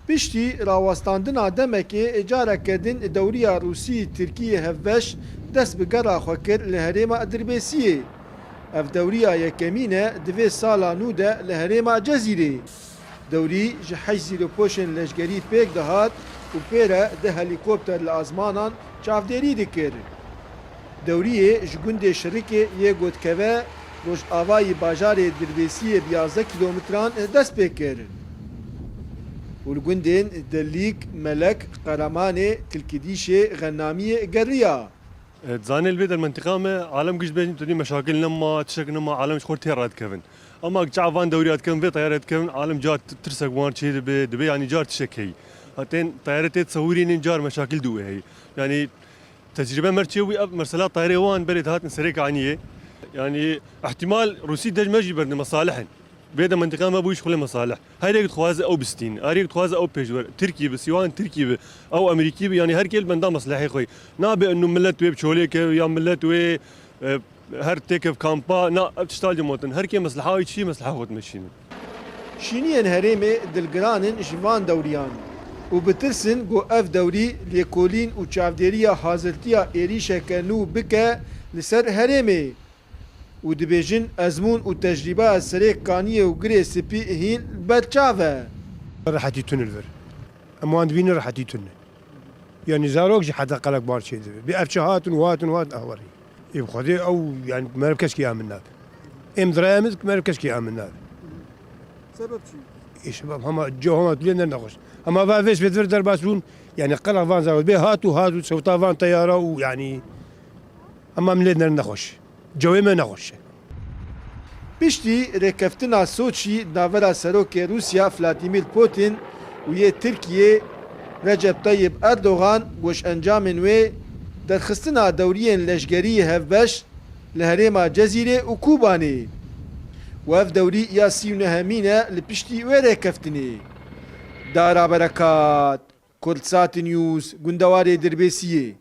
Piştî rawestandina demekê careke din dewriya Rûsî Tirkiyê hevbeş dest bi gera xwe kir li herêma Dirbêsiyê. Ev dewriya yekemîn e divê sala nû de li herêma Cezîrê. Dewrî ji heşt zîropoşên leşgerî pêk dihat û pêre di helîkopter li azmanan çavdêrî dikir. Dewriyê ji gundê Şirikê yê gotkeve Rojavayî bajarê Dirbêsiyê bi 11 kîlometran dest pê kir. û li gundên Delîk, Melek, Qeremanê, Tilkidîşê, Xennamiyê geriya. تزاني البيت المنطقة ما عالم قش بين تدي مشاكل نما تشك نما عالم شخور تيرات كفن أما جعفان دوريات كفن في طيارات كفن عالم جار ترسك وان شيء دبي يعني جار تشك هي هاتين طيارات تصورين جار مشاكل دوه هي يعني تجربة مرتشوي مرسلات طيارة وان بريد هات نسريك عنيه يعني احتمال روسي دج ما يجيب مصالحن بيدا منطقة ما بويش خلي مصالح هاي ريك خوازة أو بستين هاي ريك خوازة أو بيجور تركي بسيوان تركي أو أمريكي يعني هر كل بندا مصلحي خوي نابي إنه ملت ويب شوليك يا ملت وي هر تكف كامبا نا تشتغل جموتن هر كل مصلحة شيء مصلحة خود مشين Şîniyên herêmê dilgiranin ji van dewriyan û bitirsin got ev dewrî lêkolîn û çavdêriya hazirtiya êrîşeke nû bike li ser herêmê. û dibêjin ezmûn û tecrîbeya serê kaniyê û girê spî hîn berçav e. راح تيتون الفر اما عند بينا راح تيتون يعني زاروك جي حتى قلق بار شيء بأفشهات وهات أهوري يبخذي أو يعني ما ربكش كي آمنا إم درامز ما ربكش كي آمنا Sebep çi? إيش هم جو هم تلينا نخش أما فايش بتفر درباسون يعني قلق فان زاروك بي هاتو سوتا فان طيارة ويعني أما ملينا نخش جوي ما نخش Piştî rêkeftina Soçî navera serokê Rûsya Vladimir Putin û yê Tirkiyê Recep Tayyip Erdogan goş encamên wê derxistina dewriyên leşgerî hevbeş li herêma Cezîrê û Kubanê. û ev dewrî ya sî û nehemîn e li piştî wê rêkeftinê. Dara berekat, Kurdsat News, gundewarê Dirbêsiyê.